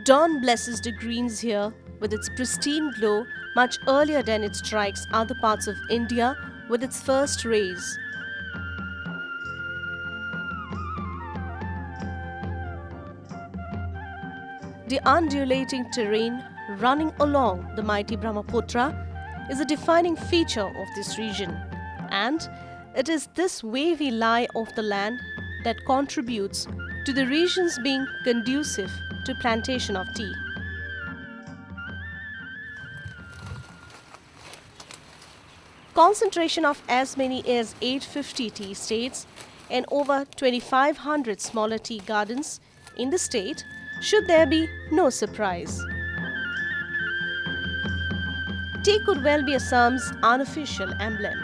Dawn blesses the greens here with its pristine glow much earlier than it strikes other parts of India with its first rays. The undulating terrain running along the mighty Brahmaputra is a defining feature of this region, and it is this wavy lie of the land that contributes to the regions being conducive to plantation of tea. Concentration of as many as 850 tea estates and over 2,500 smaller tea gardens in the state should there be no surprise. Tea could well be Assam's unofficial emblem.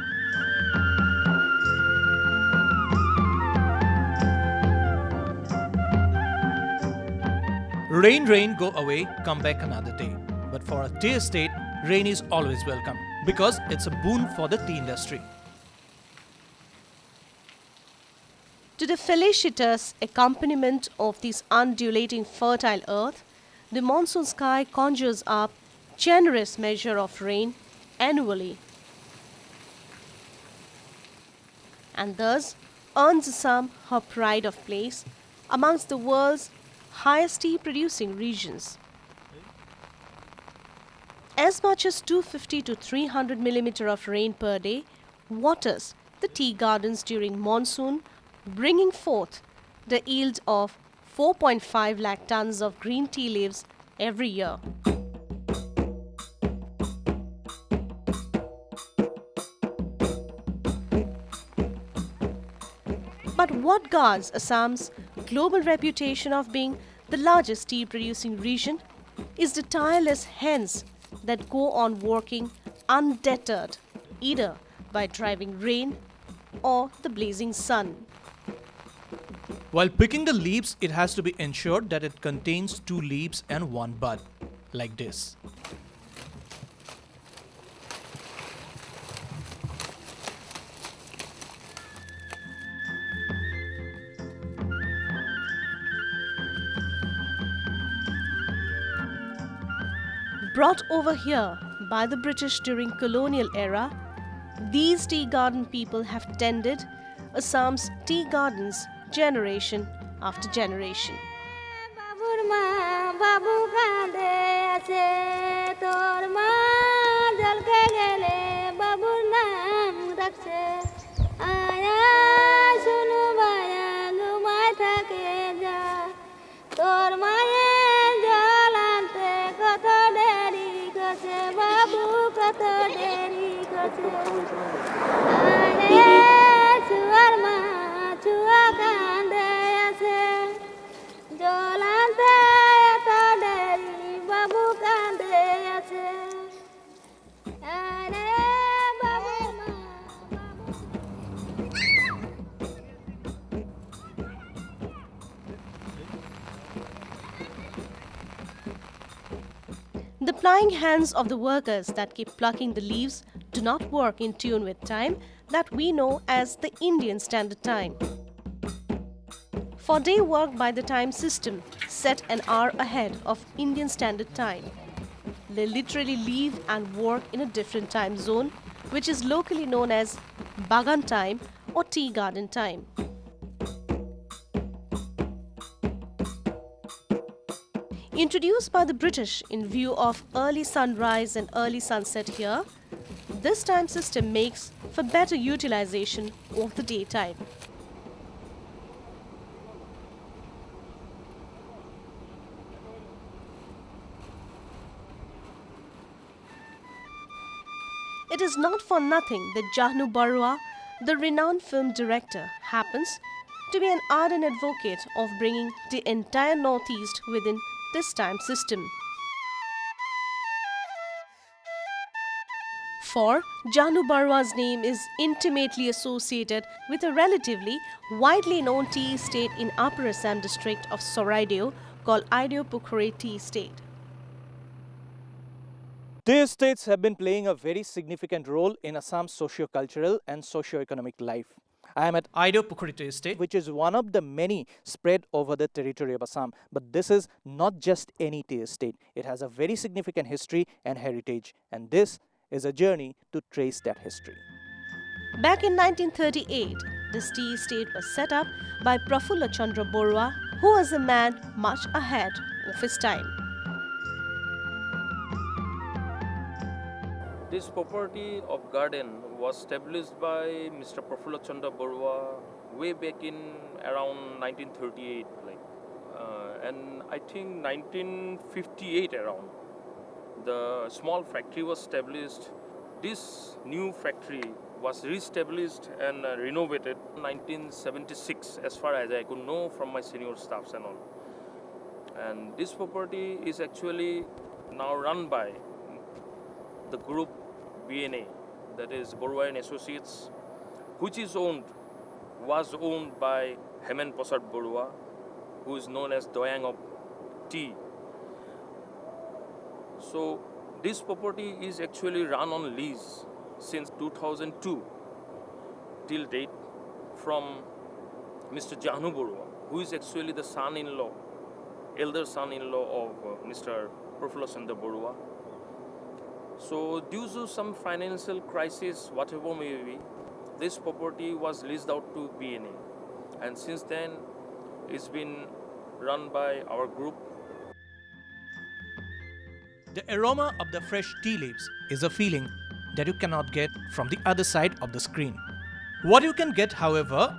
Rain, rain, go away, come back another day. But for a tea estate, rain is always welcome because it's a boon for the tea industry. To the felicitous accompaniment of this undulating fertile earth, the monsoon sky conjures up generous measure of rain annually, and thus earns Assam her pride of place amongst the world's highest tea producing regions. As much as 250 to 300 millimeter of rain per day waters the tea gardens during monsoon, bringing forth the yield of 4.5 lakh tons of green tea leaves every year. But what guards Assam's global reputation of being the largest tea producing region is the tireless hands that go on working undeterred, either by driving rain or the blazing sun. While picking the leaves, it has to be ensured that it contains 2 leaves and 1 bud, like this. Brought over here by the British during colonial era, these tea garden people have tended Assam's tea gardens generation after generation. The plying hands of the workers that keep plucking the leaves do not work in tune with time that we know as the Indian Standard Time. For they work by the time system set an hour ahead of Indian Standard Time. They literally live and work in a different time zone, which is locally known as Bagan time or tea garden time. Introduced by the British in view of early sunrise and early sunset here, this time system makes for better utilization of the daytime. It is not for nothing that Jahnu Barua, the renowned film director, happens to be an ardent advocate of bringing the entire Northeast within this time system. For Jahnu Barua's name is intimately associated with a relatively widely known tea estate in Upper Assam district of Aideo called Aideo Pukhuri Tea Estate. Tea estates have been playing a very significant role in Assam's socio-cultural and socio-economic life. I am at Aideo Pukhuri Tea Estate. which is one of the many spread over the territory of Assam. But this is not just any tea estate. It has a very significant history and heritage, and this is a journey to trace that history. Back in 1938, this tea estate was set up by Prafulla Chandra Borua, who was a man much ahead of his time. This property of garden was established by Mr. Prafulla Chandra Borua way back in around 1938, and I think 1958 around. The small factory was established. This new factory was re-established and renovated in 1976, as far as I could know from my senior staffs and all. And this property is actually now run by the group BNA, that is Borua and Associates, which was owned by Hemen Prasad Borua, who is known as Doyang of Tea. So this property is actually run on lease since 2002 till date from Mr. Jahnu Borua, who is actually the son-in-law, elder son-in-law of Mr. Prafulla Chandra Borua. So due to some financial crisis, whatever may be, this property was leased out to BNA, and since then it's been run by our group. The aroma of the fresh tea leaves is a feeling that you cannot get from the other side of the screen. What you can get, however,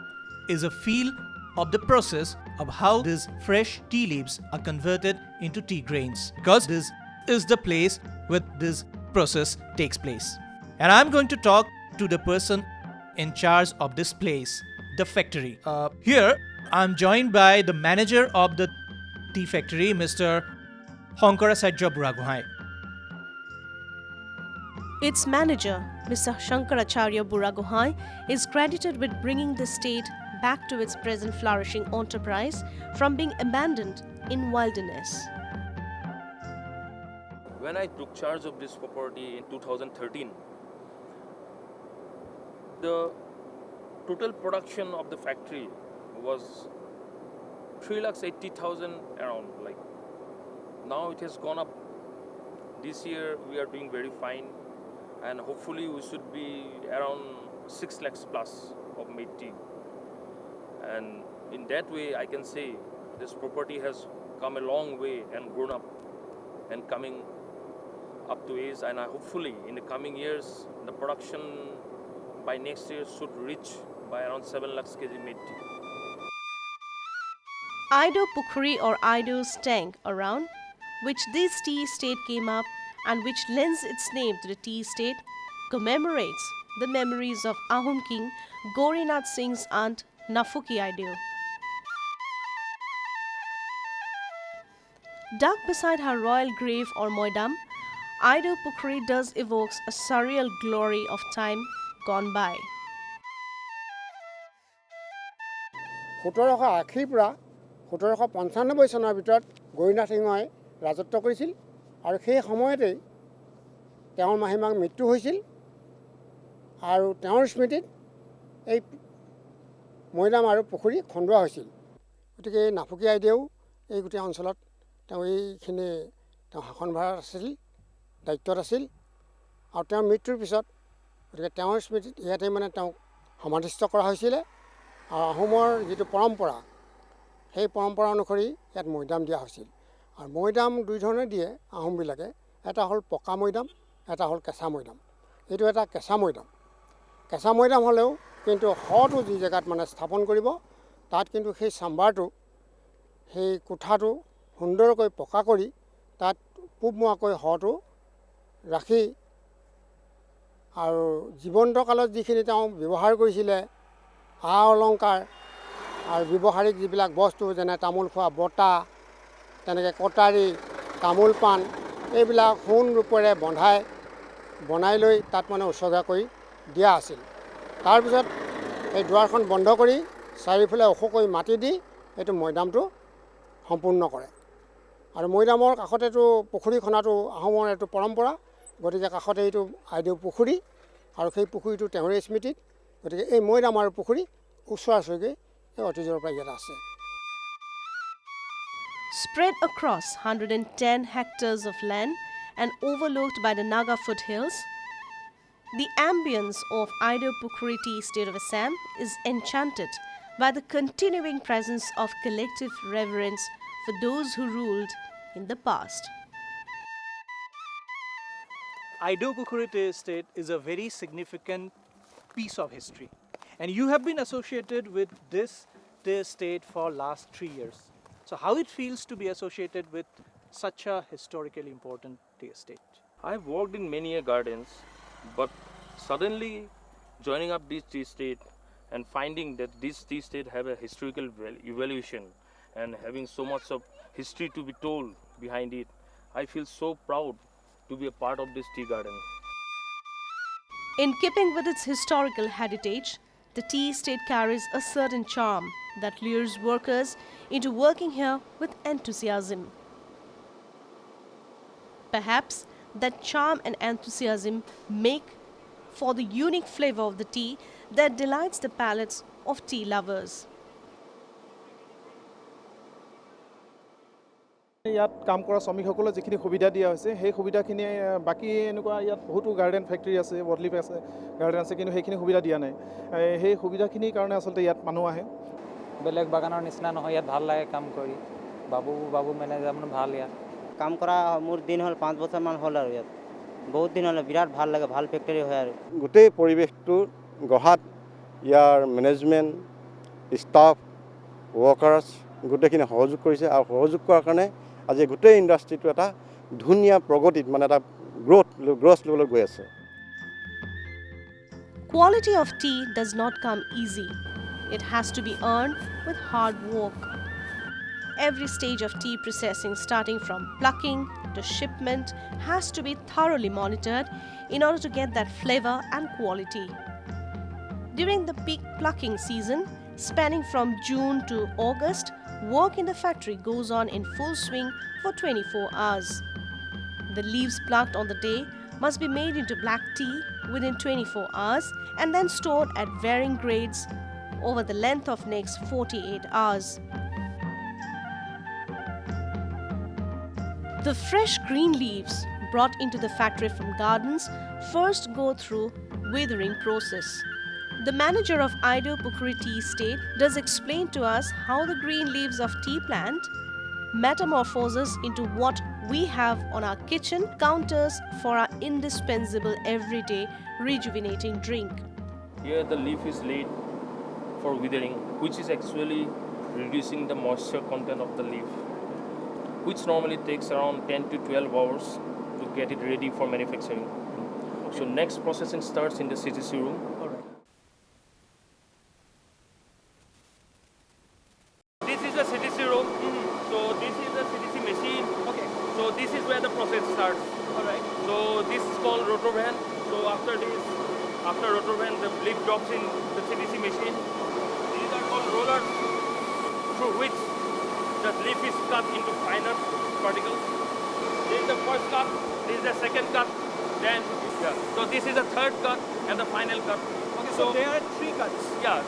is a feel of the process of how these fresh tea leaves are converted into tea grains, because this is the place where this process takes place. And I'm going to talk to the person in charge of this place, the factory. Here, I'm joined by the manager of the tea factory, Mr. Sankaracharya Buragohai. Its manager, Mr. Sankaracharya Buragohai, is credited with bringing the state back to its present flourishing enterprise from being abandoned in wilderness. When I took charge of this property in 2013, the total production of the factory was 380,000 around. Now it has gone up. This year we are doing very fine, and hopefully we should be around 6 lakhs plus of made tea. And in that way, I can say this property has come a long way and grown up and coming up to age, and hopefully in the coming years the production by next year should reach by around 7 lakhs kg made tea. Aideo Pukhuri or Aideo's tank around which this tea estate came up and which lends its name to the tea estate commemorates the memories of Ahom king Gorinath Singh's aunt Nafuki Aideo. Dug beside her royal grave or moidam, Aideo Pukhuri does evokes a surreal glory of time gone by. 1780 পৰা 1795 চনৰ ভিতৰত গৰিনাথ সিংহই ৰাজত্ব কৰিছিল আৰু সেই সময়তেই তেওঁৰ মাহিমাক মৃত্যু হৈছিল আৰু তেওঁৰ স্মৃতিত এই মৈদাম আৰু পুখুৰী খন্দোৱা হৈছিল। গতিকে নাফুকি আইদেউ এই গোটেই অঞ্চলত তেওঁ এইখিনি তেওঁ শাসনভাৰ আছিল, দায়িত্বত আছিল আৰু তেওঁৰ মৃত্যুৰ পিছত গতিকে তেওঁৰ স্মৃতিত ইয়াতে তেওঁ সমাধিস্থ কৰা হৈছিল। আৰু আহোমৰ যিটো পৰম্পৰা সেই পৰম্পৰা অনুসৰি ইয়াত মৈদাম দিয়া হৈছিল। আৰু মৈদাম দুই ধৰণে দিয়ে আহোমবিলাকে, এটা হ'ল পকা মৈদাম, এটা হ'ল কেঁচা মৈদাম। এইটো এটা কেঁচা মৈদাম। কেঁচা মৈদাম হ'লেও কিন্তু হটো যি জেগাত স্থাপন কৰিব তাত কিন্তু সেই চাম্বাৰটো সেই কোঠাটো সুন্দৰকৈ পকা কৰি তাত পূবমুৱাকৈ হটো ৰাখি আৰু জীৱন্ত কালত যিখিনি তেওঁ ব্যৱহাৰ কৰিছিলে আ অলংকাৰ আৰু ব্যৱহাৰিক যিবিলাক বস্তু যেনে তামোল খোৱা বটা, তেনেকৈ কটাৰী, তামোল পাণ এইবিলাক সোণ ৰূপেৰে বনাই লৈ তাত উচৰ্গা কৰি দিয়া আছিল। তাৰপিছত এই দুৱাৰখন বন্ধ কৰি চাৰিওফালে ওখকৈ মাটি দি এইটো মৈদামটো সম্পূৰ্ণ কৰে। আৰু মৈদামৰ কাষতেতো পুখুৰী খনাটো আহোমৰ এইটো পৰম্পৰা, গতিকে কাষতে এইটো আইদেউ পুখুৰী আৰু সেই পুখুৰীটো তেওঁৰে স্মৃতিত, গতিকে এই মৈদাম আৰু পুখুৰী ওচৰা ওচৰিকৈ এই অতীজৰ পৰা ইয়াত আছে। Spread across 110 hectares of land and overlooked by the Naga foothills, the ambience of Aideo Pukhuri tea estate of Assam is enchanted by the continuing presence of collective reverence for those who ruled in the past. Aideo Pukhuri tea estate is a very significant piece of history, and you have been associated with this tea estate for last 3 years. So how it feels to be associated with such a historically important tea estate? I've worked in many gardens, but suddenly joining up this tea estate and finding that this tea estate have a historical evaluation and having so much of history to be told behind it, I feel so proud to be a part of this tea garden. In keeping with its historical heritage, the tea estate carries a certain charm that lures workers into working here with enthusiasm. Perhaps that charm and enthusiasm make for the unique flavor of the tea that delights the palates of tea lovers. ইয়াত কাম কৰা শ্ৰমিকসকলক যিখিনি সুবিধা দিয়া হৈছে সেই সুবিধাখিনি বাকী এনেকুৱা ইয়াত বহুতো গাৰ্ডেন ফেক্টৰী আছে, বটলিপ আছে, গাৰ্ডেন আছে, কিন্তু সেইখিনি সুবিধা দিয়া নাই। সেই সুবিধাখিনিৰ কাৰণে আচলতে ইয়াত মানুহ আহে। বেলেগ বাগানৰ নিচিনা নহয়, ইয়াত ভাল লাগে কাম কৰি। বাবু মেনেজাৰ মানে ভাল ইয়াত কাম কৰা মোৰ দিন হ'ল 5 বছৰমান হ'ল আৰু ইয়াত বহুত দিন হ'ল, বিৰাট ভাল লাগে, ভাল ফেক্টৰী হয় আৰু গোটেই পৰিৱেশটো গঢ়াত ইয়াৰ মেনেজমেণ্ট, ষ্টাফ, ৱৰ্কাৰ্ছ গোটেইখিনি সহযোগ কৰিছে, আৰু সহযোগ কৰাৰ কাৰণে আজি গোটেই ইণ্ডাষ্ট্ৰিটো এটা ধুনীয়া প্ৰগতিত মানে এটা গ্ৰথ লেভেলত গৈ আছে। Quality of tea does not come easy. It has to be earned with hard work. Every stage of tea processing, starting from plucking to shipment, has to be thoroughly monitored in order to get that flavor and quality. During the peak plucking season, spanning from June to August, work in the factory goes on in full swing for 24 hours. The leaves plucked on the day must be made into black tea within 24 hours and then stored at varying grades over the length of next 48 hours. The fresh green leaves brought into the factory from gardens first go through withering process. The manager of Aideo Pukhuri tea estate does explain to us how the green leaves of tea plant metamorphoses into what we have on our kitchen counters for our indispensable everyday rejuvenating drink. Here the leaf is laid for withering, which is actually reducing the moisture content of the leaf, which normally takes around 10 to 12 hours to get it ready for manufacturing. So next processing starts in the CTC room. This is the CTC room. So this is the CTC machine. Okay. So this is where the process starts. All right. So this is called rotor van. So after rotor van, the leaf drops in the CTC machine. These are called rollers through which the leaf is cut into finer particles. This is the first cut. This is the second cut. Then so this is the third cut and the final cut. Okay, so there are 3 cuts. Yeah.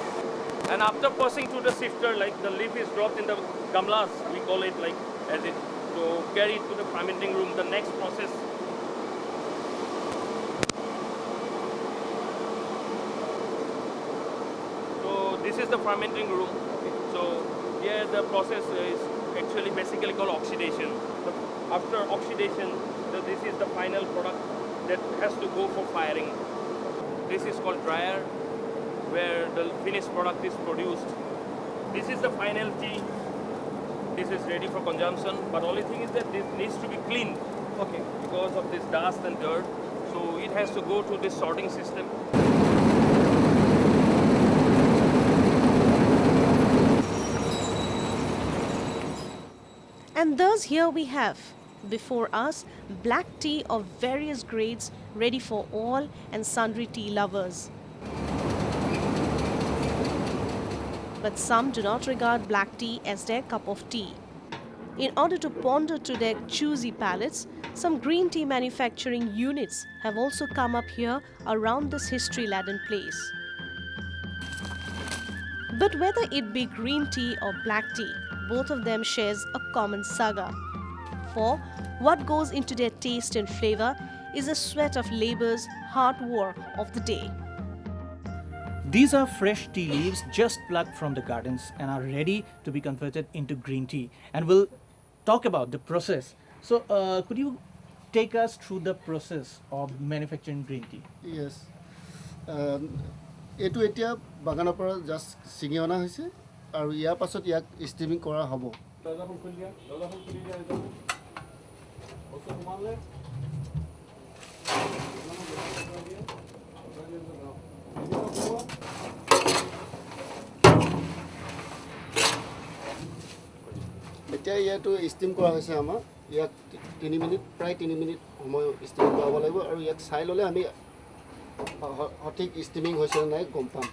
And after passing through the sifter, like the leaf is dropped in the gamlas, we call it like as it to carry it to the fermenting room. The next process. So this is the fermenting room. Okay. So here the process is actually basically called oxidation. But after oxidation, so this is the final product that has to go for firing. This is called dryer, where the finished product is produced. This is the final tea. This is ready for consumption, but only thing is that this needs to be cleaned. Okay. Because of this dust and dirt. So it has to go through this sorting system. And thus here we have before us black tea of various grades ready for all and sundry tea lovers. But some do not regard black tea as their cup of tea. In order to ponder to their choosy palates, some green tea manufacturing units have also come up here around this history-laden place. But whether it be green tea or black tea, both of them shares a common saga. For what goes into their taste and flavor is the sweat of labor's hard work of the day. These are fresh tea leaves just plucked from the gardens and are ready to be converted into green tea. And we'll talk about the process. So, could you take us through the process of manufacturing green tea? Yes. এইটো এতিয়া বাগানৰ পৰা just ছিঙি অনা হৈছে আৰু ইয়াৰ পাছত ইয়াক ষ্টিমিং কৰা হ'ব। এতিয়া ইয়াতো ষ্টিম কৰা হৈছে আমাৰ ইয়াক 3 মিনিট প্ৰায় 3 মিনিট সময় ষ্টিম কৰাব লাগিব আৰু ইয়াক চাই ল'লে আমি সঠিক ষ্টিমিং হৈছে নাই গম পাম।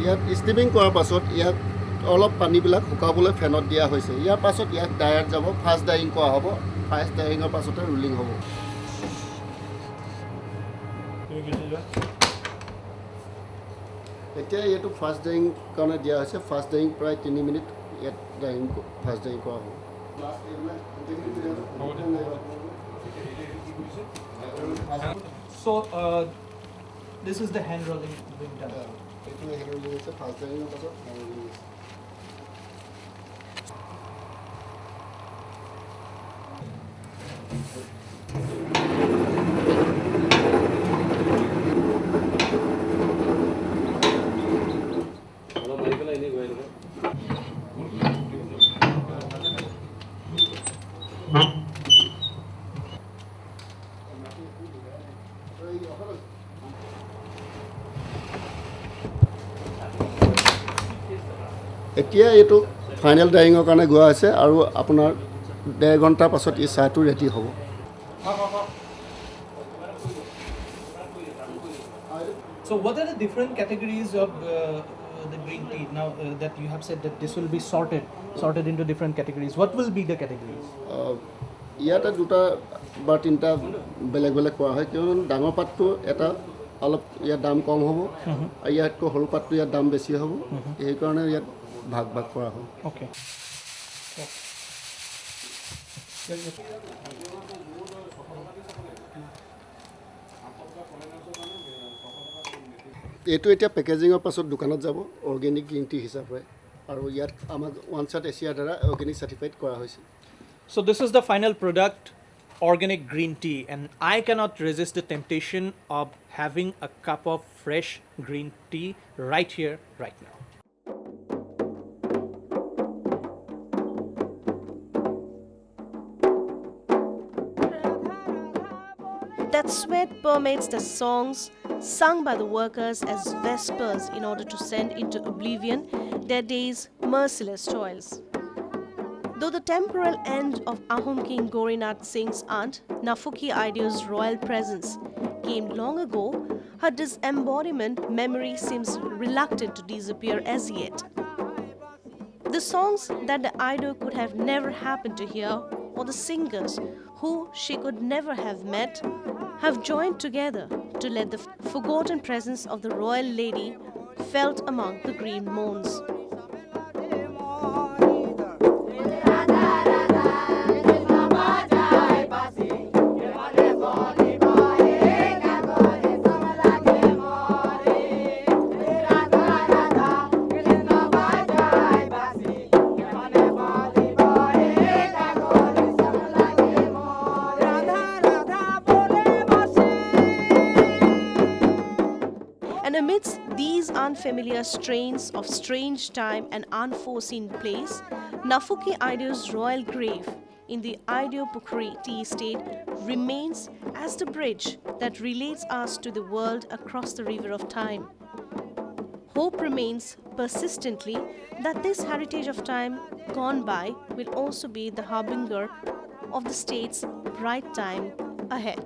ইয়াত ষ্টিমিং কৰাৰ পাছত ইয়াত অলপ পানীবিলাক শুকাবলৈ ফেনত দিয়া হৈছে। ইয়াৰ পাছত ইয়াত ডায়াৰত যাব, ফাৰ্ষ্ট ডাইং কৰা হ'ব। ফাৰ্ষ্ট ডাইঙৰ পাছতে ৰুলিং হ'ব। এতিয়া এইটো ফাৰ্ষ্ট ডাইং কাৰণে দিয়া হৈছে। ফাৰ্ষ্ট ডাইং প্ৰায় 3 মিনিট ইয়াত ডাইং ফাৰ্ষ্ট ডাইং কৰা হ'ব। So, this is the hand rolling being done. এইটো হেড ৰুলিং হৈছে ফাৰ্ষ্ট ডাইঙৰ পাছত হেড ৰুলিং হৈছে। এতিয়া এইটো ফাইনেল ডাইঙৰ কাৰণে গোৱা হৈছে আৰু আপোনাৰ 1.5 ঘণ্টাৰ পাছত এই চাহটো ৰেডি হ'ব। So, what are the different categories of the green tea? Now that you have said that this will be sorted into different categories. What will be the categories? ইয়াতে দুটা বা তিনিটা বেলেগ বেলেগ কৰা হয়, কিয়নো ডাঙৰ পাতটো এটা অলপ ইয়াৰ দাম কম হ'ব আৰু ইয়াতকৈ সৰু পাতটো ইয়াৰ দাম বেছি হ'ব। সেইকাৰণে ইয়াত ভাগ ভাগ কৰা হয়। Okay. এইটো এতিয়া পেকেজিঙৰ পাছত দোকানত যাব অৰ্গেনিক গ্ৰীণ টি হিচাপে আৰু ইয়াত আমাক ওৱান চাৰ্ট এছিয়াৰ দ্বাৰা অৰ্গেনিক চাৰ্টিফাইড কৰা হৈছে। So this is the final product, organic green tea, and I cannot resist the temptation of having a cup of fresh green tea right here, right now. That sweat permeates the songs sung by the workers as vespers in order to send into oblivion their day's merciless toils. Though the temporal end of Ahom King Gorinath Singh's aunt, Nafuki Aideo's royal presence, came long ago, her disembodiment memory seems reluctant to disappear as yet. The songs that the Aideo could have never happened to hear, or the singers who she could never have met, have joined together to let the forgotten presence of the royal lady felt among the green moons. And amidst these unfamiliar strains of strange time and unforeseen place, Nafuki Aideo's royal grave in the Aideo Pukhuri tea estate remains as the bridge that relates us to the world across the river of time. Hope remains persistently that this heritage of time gone by will also be the harbinger of the state's bright time ahead.